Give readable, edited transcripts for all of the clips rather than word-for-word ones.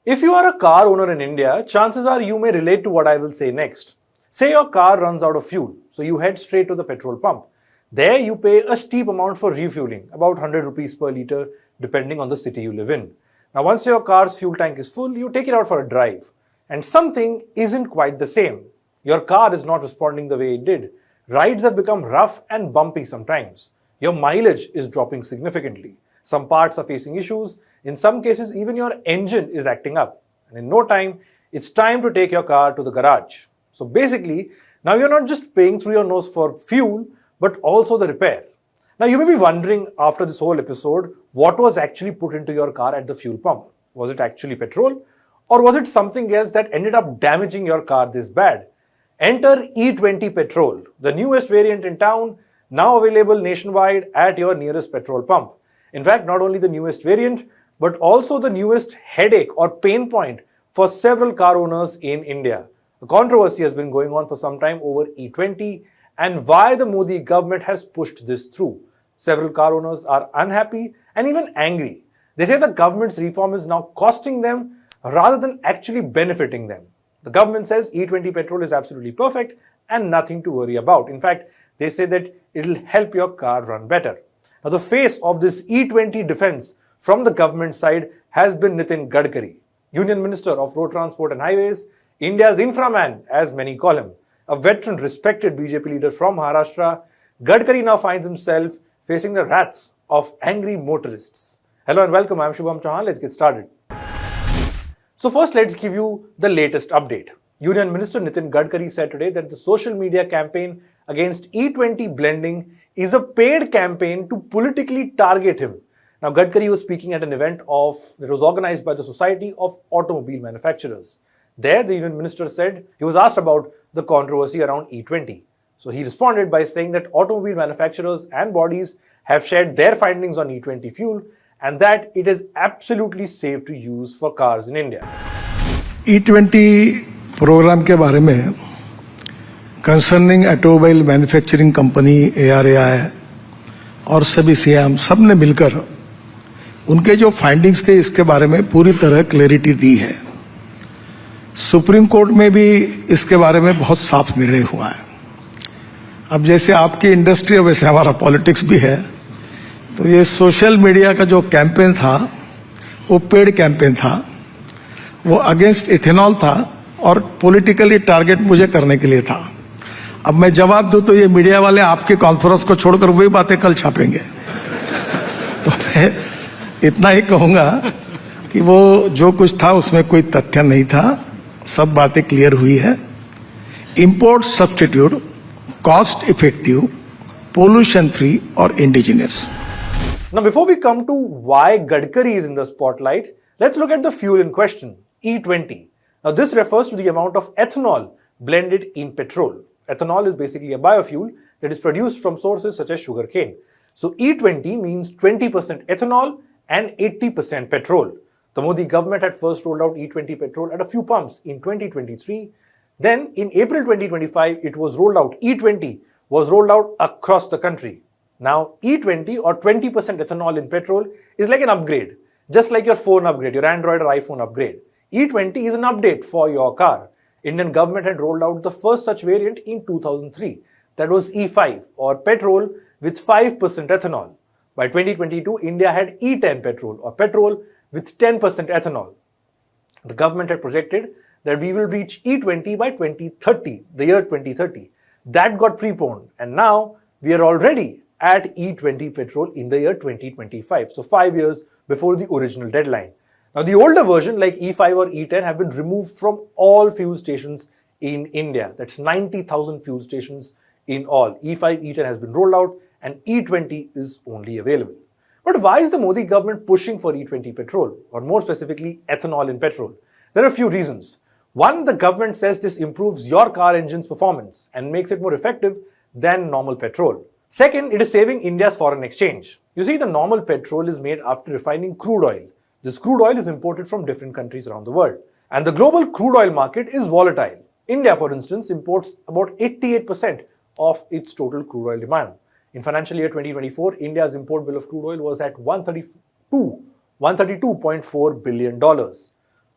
If you are a car owner in India, chances are you may relate to what I will say next. Say your car runs out of fuel, so you head straight to the petrol pump. There you pay a steep amount for refueling, about 100 rupees per litre depending on the city you live in. Now once your car's fuel tank is full, you take it out for a drive. And something isn't quite the same. Your car is not responding the way it did. Rides have become rough and bumpy sometimes. Your mileage is dropping significantly. Some parts are facing issues. In some cases, even your engine is acting up. And in no time, it's time to take your car to the garage. So basically, now you're not just paying through your nose for fuel, but also the repair. Now you may be wondering after this whole episode, what was actually put into your car at the fuel pump? Was it actually petrol? Or was it something else that ended up damaging your car this bad? Enter E20 Petrol, the newest variant in town, now available nationwide at your nearest petrol pump. In fact, not only the newest variant, but also the newest headache or pain point for several car owners in India. A controversy has been going on for some time over E20 and why the Modi government has pushed this through. Several car owners are unhappy and even angry. They say the government's reform is now costing them rather than actually benefiting them. The government says E20 petrol is absolutely perfect and nothing to worry about. In fact, they say that it will help your car run better. Now, the face of this E20 defense from the government side has been Nitin Gadkari, Union Minister of Road Transport and Highways, India's inframan, as many call him. A veteran, respected BJP leader from Maharashtra, Gadkari now finds himself facing the wraths of angry motorists. Hello and welcome, I'm Shubham Chauhan. Let's get started. So first, let's give you the latest update. Union Minister Nitin Gadkari said today that the social media campaign against E20 blending is a paid campaign to politically target him. Now, Gadkari was speaking at an event that was organized by the Society of Automobile Manufacturers. There, the Union Minister said he was asked about the controversy around E20. So he responded by saying that automobile manufacturers and bodies have shared their findings on E20 fuel and that it is absolutely safe to use for cars in India. E20 programme के बारे में concerning automobile manufacturing company ARAI और सभी CM सब ने मिलकर उनके जो फाइंडिंग्स थे इसके बारे में पूरी तरह क्लैरिटी दी है। सुप्रीम कोर्ट में भी इसके बारे में बहुत साफ निर्णय हुआ है। अब जैसे आपकी इंडस्ट्री है वैसे हमारा पॉलिटिक्स भी है, तो ये सोशल मीडिया का जो कैंपेन था वो पेड कैंपेन था, वो अगेंस्ट इथेनॉल था और पॉलिटिकली टारगेट मुझे करने के लिए था। अब मैं जवाब दूं तो ये मीडिया वाले आपके कॉन्फ्रेंस को छोड़कर वही बातें कल छापेंगे। तो मैं इतना ही कहूंगा कि वो जो कुछ था उसमें कोई तथ्य नहीं था, सब बातें क्लियर हुई है। Import substitute, cost effective, pollution free और indigenous. Now, before we come to why Gadkari is in the spotlight, let's look at the fuel in question, E20. Now, this refers to the amount of ethanol blended in petrol. Ethanol is basically a biofuel that is produced from sources such as sugarcane. So, E20 means 20% ethanol and 80% petrol. The Modi government had first rolled out E20 petrol at a few pumps in 2023. Then, in April 2025, it was rolled out. E20 was rolled out across the country. Now, E20 or 20% ethanol in petrol is like an upgrade, just like your phone upgrade, your Android or iPhone upgrade. E20 is an update for your car. Indian government had rolled out the first such variant in 2003. That was E5 or petrol with 5% ethanol. By 2022, India had E10 petrol or petrol with 10% ethanol. The government had projected that we will reach E20 by 2030, the year 2030. That got preponed and now we are already at E20 petrol in the year 2025. So 5 years before the original deadline. Now, the older version like E5 or E10 have been removed from all fuel stations in India. That's 90,000 fuel stations in all. E5, E10 has been rolled out and E20 is only available. But why is the Modi government pushing for E20 petrol, or more specifically ethanol in petrol? There are a few reasons. One, the government says this improves your car engine's performance and makes it more effective than normal petrol. Second, it is saving India's foreign exchange. You see, the normal petrol is made after refining crude oil. This crude oil is imported from different countries around the world. And the global crude oil market is volatile. India, for instance, imports about 88% of its total crude oil demand. In financial year 2024, India's import bill of crude oil was at $132.4 billion.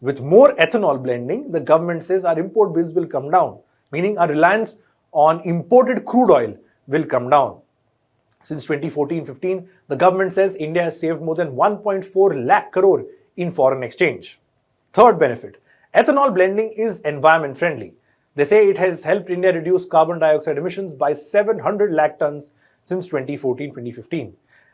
With more ethanol blending, the government says our import bills will come down, meaning our reliance on imported crude oil will come down. Since 2014-15, the government says India has saved more than 1.4 lakh crore in foreign exchange. Third benefit, ethanol blending is environment friendly. They say it has helped India reduce carbon dioxide emissions by 700 lakh tons since 2014-2015.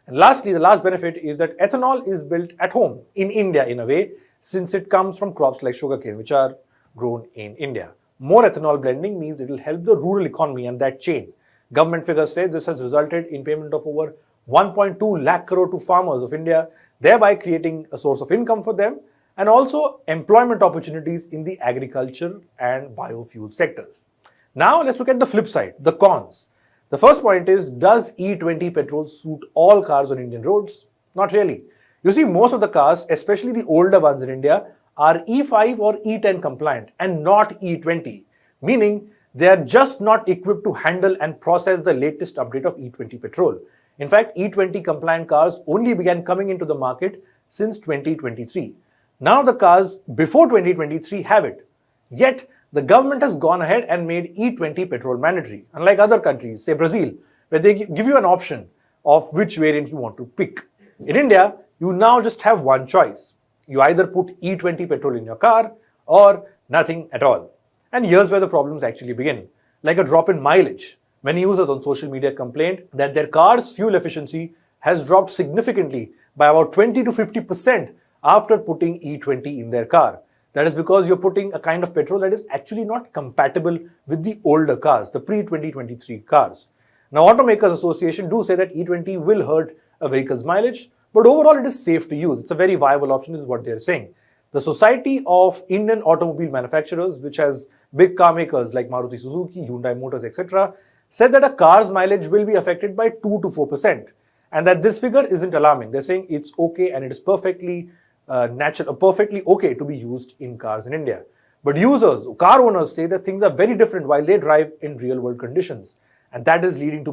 And lastly, the last benefit is that ethanol is built at home in India in a way, since it comes from crops like sugarcane, which are grown in India. More ethanol blending means it will help the rural economy and that chain. Government figures say this has resulted in payment of over 1.2 lakh crore to farmers of India, thereby creating a source of income for them and also employment opportunities in the agriculture and biofuel sectors. Now let's look at the flip side, the cons. The first point is, does E20 petrol suit all cars on Indian roads? Not really. You see, most of the cars, especially the older ones in India, are E5 or E10 compliant and not E20, meaning they are just not equipped to handle and process the latest update of E20 petrol. In fact, E20 compliant cars only began coming into the market since 2023. Now the cars before 2023 have it. Yet, the government has gone ahead and made E20 petrol mandatory, unlike other countries, say Brazil, where they give you an option of which variant you want to pick. In India, you now just have one choice. You either put E20 petrol in your car or nothing at all. And here's where the problems actually begin. Like a drop in mileage. Many users on social media complained that their car's fuel efficiency has dropped significantly by about 20 to 50% after putting E20 in their car. That is because you're putting a kind of petrol that is actually not compatible with the older cars, the pre-2023 cars. Now, Automakers Association do say that E20 will hurt a vehicle's mileage, but overall it is safe to use. It's a very viable option is what they're saying. The Society of Indian Automobile Manufacturers, which has big car makers like Maruti Suzuki, Hyundai Motors, etc., said that a car's mileage will be affected by 2 to 4%, and that this figure isn't alarming. They're saying it's okay and it is perfectly natural, perfectly okay to be used in cars in India. But users, car owners say that things are very different while they drive in real world conditions, and that is leading to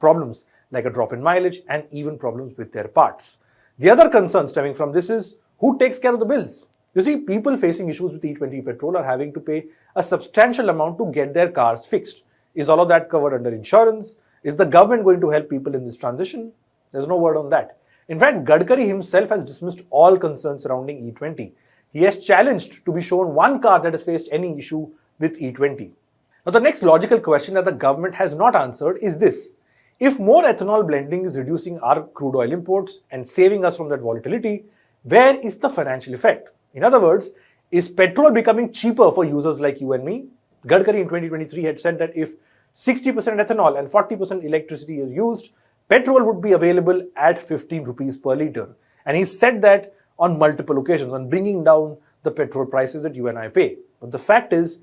problems like a drop in mileage and even problems with their parts. The other concern stemming from this is who takes care of the bills. You see, people facing issues with E20 petrol are having to pay a substantial amount to get their cars fixed. Is all of that covered under insurance? Is the government going to help people in this transition? There's no word on that. In fact, Gadkari himself has dismissed all concerns surrounding E20. He has challenged to be shown one car that has faced any issue with E20. Now, the next logical question that the government has not answered is this. If more ethanol blending is reducing our crude oil imports and saving us from that volatility, where is the financial effect? In other words, is petrol becoming cheaper for users like you and me? Gadkari in 2023 had said that if 60% ethanol and 40% electricity is used, petrol would be available at 15 rupees per litre. And he said that on multiple occasions, on bringing down the petrol prices that you and I pay. But the fact is,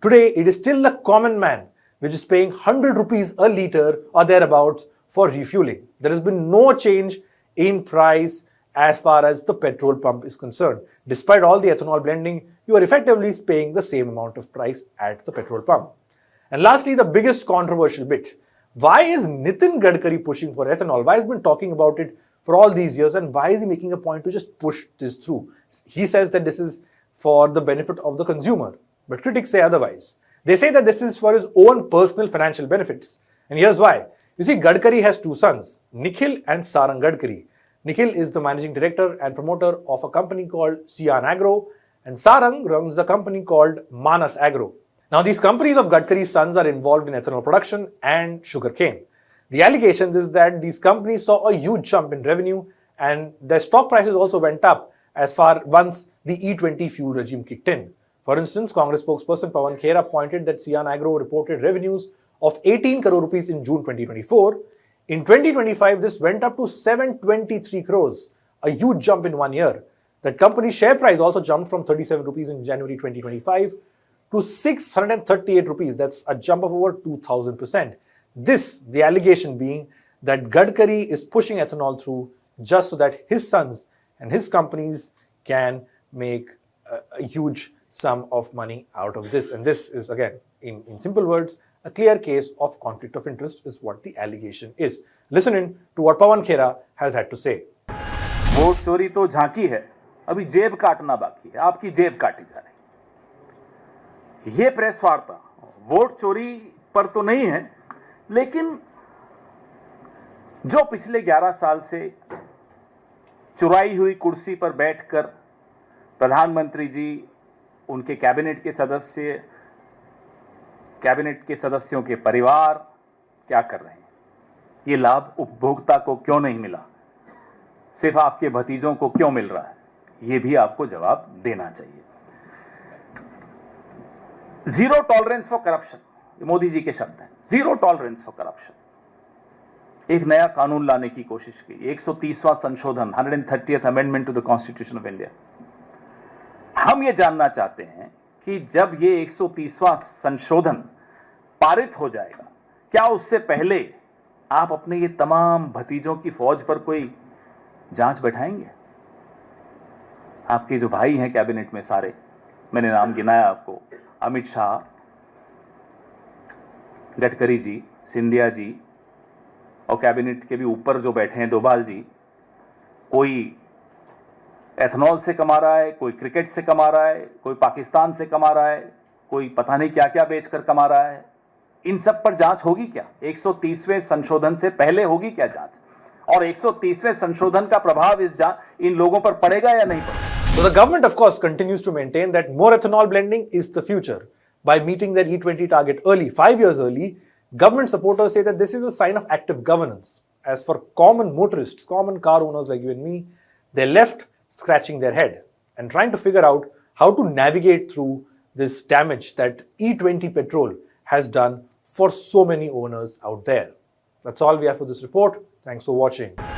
today it is still the common man which is paying 100 rupees a litre or thereabouts for refueling. There has been no change in price as far as the petrol pump is concerned. Despite all the ethanol blending, you are effectively paying the same amount of price at the petrol pump. And lastly, the biggest controversial bit. Why is Nitin Gadkari pushing for ethanol? Why has he been talking about it for all these years, and why is he making a point to just push this through? He says that this is for the benefit of the consumer, but critics say otherwise. They say that this is for his own personal financial benefits. And here's why. You see, Gadkari has two sons, Nikhil and Sarang Gadkari. Nikhil is the managing director and promoter of a company called Cyan Agro, and Sarang runs a company called Manas Agro. Now, these companies of Gadkari's sons are involved in ethanol production and sugarcane. The allegations is that these companies saw a huge jump in revenue and their stock prices also went up as far once the E20 fuel regime kicked in. For instance, Congress spokesperson Pawan Khera pointed that Cyan Agro reported revenues of 18 crore rupees in June 2024. In 2025, this went up to 723 crores, a huge jump in 1 year. That company's share price also jumped from 37 rupees in January 2025 to 638 rupees. That's a jump of over 2000%. This, the allegation being that Gadkari is pushing ethanol through just so that his sons and his companies can make a huge sum of money out of this. And this is, again, in simple words, a clear case of conflict of interest is what the allegation is. Listen in to what Pawan Khera has had to say. वो story तो झांकी है अभी जेब काटना बाकी है, आपकी जेब काटी जा रही। ये प्रेस वार्ता वोट चोरी पर तो नहीं है, लेकिन जो पिछले 11 साल से चुराई हुई कुर्सी पर बैठकर प्रधानमंत्री जी, उनके कैबिनेट के सदस्यों के परिवार क्या कर रहे हैं, ये लाभ उपभोक्ता को क्यों नहीं मिला, सिर्फ आपके भतीजों को क्यों मिल रहा है, ये भी आपको जवाब देना चाहिए। जीरो टॉलरेंस फॉर करप्शन, ये मोदी जी के शब्द हैं, जीरो टॉलरेंस फॉर करप्शन। एक नया कानून लाने की कोशिश की, 130वां संशोधन, 130th amendment to the constitution of India. हम ये जानना चाहते हैं कि जब ये 130वां संशोधन पारित हो जाएगा, क्या उससे पहले आप अपने ये तमाम भतीजों की फौज पर कोई जांच बैठाएंगे? आपके जो भाई हैं कैबिनेट में सारे, मैंने नाम गिनाया आपको, अमित शाह, गडकरी जी, सिंधिया जी, और कैबिनेट के भी ऊपर जो बैठे हैं डोभाल जी, कोई एथनॉल से कमा रहा है, कोई क्रिकेट से कमा रहा है, कोई पाकिस्तान से कमा रहा है, कोई पता नहीं क्या क्या बेचकर कमा रहा है। इन सब पर जांच होगी क्या? 130वें संशोधन से पहले होगी क्या जांच? और 130वें संशोधन का प्रभाव इन लोगों पर पड़ेगा या नहीं पड़ेगा? So the government, of course, continues to maintain that more ethanol blending is the future. By meeting their E20 target early, 5 years early, government supporters say that this is a sign of active governance. As for common motorists, common car owners like you and me, they're left scratching their head and trying to figure out how to navigate through this damage that E20 petrol has done for so many owners out there. That's all we have for this report. Thanks for watching.